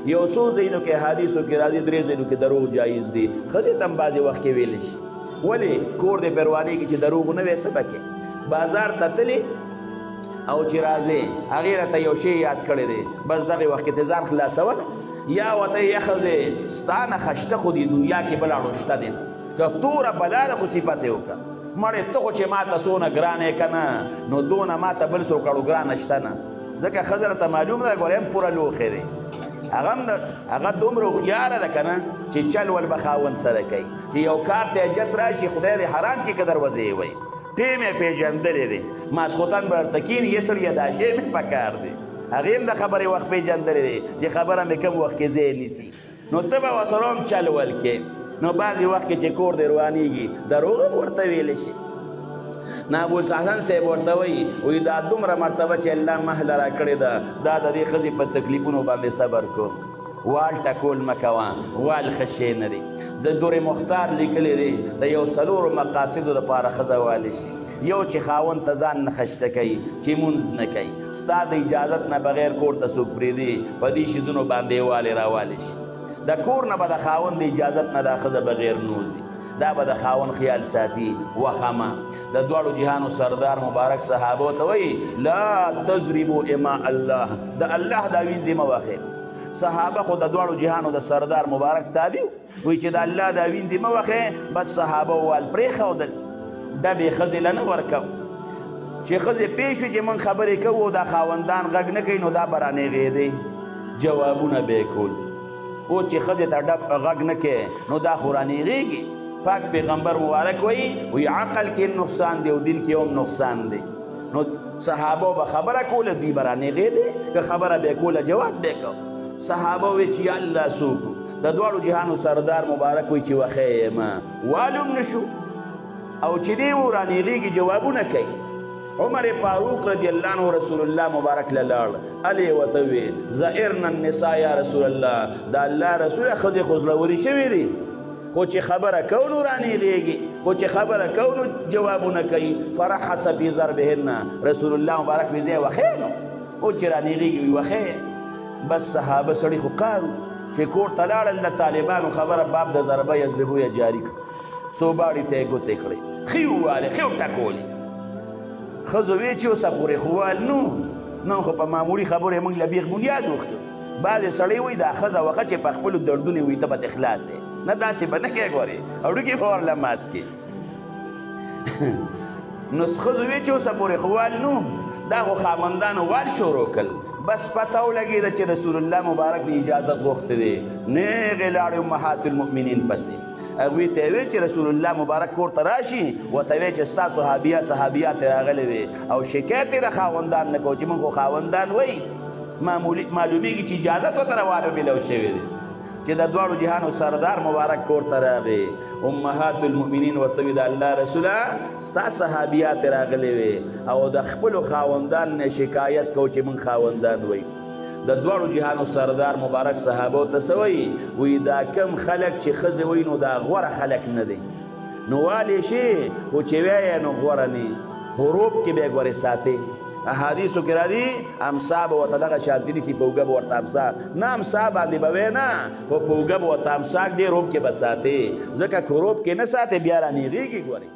یو څو ځایونو کې حدیثو کې راځي 3 ځایونو کې دروغ جایز دي ښځې ته هم بعضې وخت کې ویلی شي ولې کور دې پروانېږي چې دروغ نه وی څه پکې بازار ته تلې او چې راځې هغې راته یو شی یاد کړی دی بس دغې وخت کې دې ځان خلاصوله یا ورته یې ښځې ستا نه خشته خو دې دنیا کې بل اړو شته دی که توره بلا ده خو صفت یې وکړه مړې ته خو چې ما ته څونه ګران یې که نه نو دونه ما ته بل څوک اړو ګرانه شته نه ځکه ښځه راته معلوم ده ګورې هم پوره لوښې دی هغه دومره هوښیاره ده که نه چې چل ول به خاوند سره کوي چې یو کار ته حاجت راشي خدای دې حرام کړي که دروازې یې وایي ټیم یې پېژندلی دی ماسخوتن به درته کښېني یې سړیه دا شی مې پکار دی هغې هم د خبرې وخت پېژندلی دی چې خبره مې کوم وخت کې ځای نیسي نو ته به ورسره هم چل ول کې نو بعضې وخت کې چې کور دې روانېږي دروغ هم ورته ویلی شي نه ابوالحسن صاحب ورته وایي دا دومره مرتبه چې الله مهله را کړې ده دا د دې ښځې په تکلیفونو باندې صبر کوم وال ټکول مه کوه وال ښه شی نه دی د دور مختار لیکلی دی د یو 4 مقاصدو لپاره ښځه والی شي یو چې خاوند ته ځان نه خشته کوي چې مونځ نه کوي ستا د اجازت نه بغیر کور ته څوک پرېږدي په دې شیزونو باندې والی راوالی شي د کور نه به د خاوند د اجازت نه دا ښځه بغیر نوځي دا به د خاوند خیال ساتي وخمه د دواړو جهانو سردار مبارک صحابو ته وایي لا تضربوا اماء الله د الله دا وینځې مه وهئ صحابه خو د دواړو جهانو د سردار مبارک تابع وایي چې د الله دا وینځې مه وهئ بس صحابه وویل پرېښودل ډبې ښځې له نه ورکو چې ښځې پوه شو چې موږ خبرې کوو دا خاوندان غږ نه کوي نو دا به رانېغېدی جوابونه به یې کول اوس چې ښځې ته غږ نه کوي نو دا خو رانېغېږي پاک پیغمبر مبارک وی عقل کې نقصان دی او دین کې هم نقصان دی نو صحابه به خبره کوله دوی به رانېغېدې که خبره به یې کوله جواب به یې کو صحابه وی چې یا الله څوک د دواړو جهانو سردار مبارک وی چې وښی یم والوم نه شو او چې دی و رانېغېږي جوابونه کوي عمر فاروق رضی الله عنه رسول الله مبارک له لاړ هلې یې ورته وویل زئرنا النساء یا رسول الله د الله رسوله ښځې خو زړورې شوي دي خو چې خبره کو نو رانېغېږي خو چې خبره کو نو جوابونه کوي فرحس فی ضربهن رسول الله مبارک وی ځای وښی نو او چې رانېغېږي وي وښی بس صحابه سړي خو قارو چې کور ته لاړل د طالبانو خبره باب د ضربه یضربو یا جاري کړ سوباړي ته یې ګوتې کړې ښې ووالې ښې وټکولې ښځو وی چې اوسه پورې خو وال نو خو په معمولي خبرو یې موږ له بیخ بنیاد وکړو بعضې سړی وایي دا ښځه وښه چې په خپلو دردونې وایي ته به ته خلاص یې نه داسې به نه کوې ګورې اړوکې به ورله مات کړي نو ښځو وی چې اوسه پورې خو وال دا خو خاوندانو وال شروع کړل بس پته ولګېده چې رسول الله مبارک نه اجازت غوښتی دی نیغې لاړې امهات المؤمنین پسې هغوی ته یې ویل چې رسول الله مبارک کور ته راشي ورته ویل چې ستا صحابیات راغلې وې او شکایت یې د خاوندان نه کوو چې موږ خو خاوندان وایي معلومیږي چې اجازت ورته روانو میلاو شوی دی چې د دواړو جهانو سردار مبارک کور ته راغی امهات المؤمنین ورته وی د الله رسوله ستا صحابیات راغلې وې او د خپلو خاوندان نه شکایت کو چې موږ خاوندان وایي د دواړو جهانو سردار مبارک صحابو ته څه وایي دا کم خلک چې ښځې وایي نو دا غوره خلک نه دی نو والې شي خو چې وایې نو غوره نه حروب کې به یې ګورې ساتې احادیثو کې راځي امسا به ورته دغه شانتي نیسي په اوږه به ورته امسا نه امسا باندې به وی نه خو په اوږه به ورته امسا ږدې روب کې به ساتې ځکه که روب کې نه ساتې بیا رانېغېږي ګورې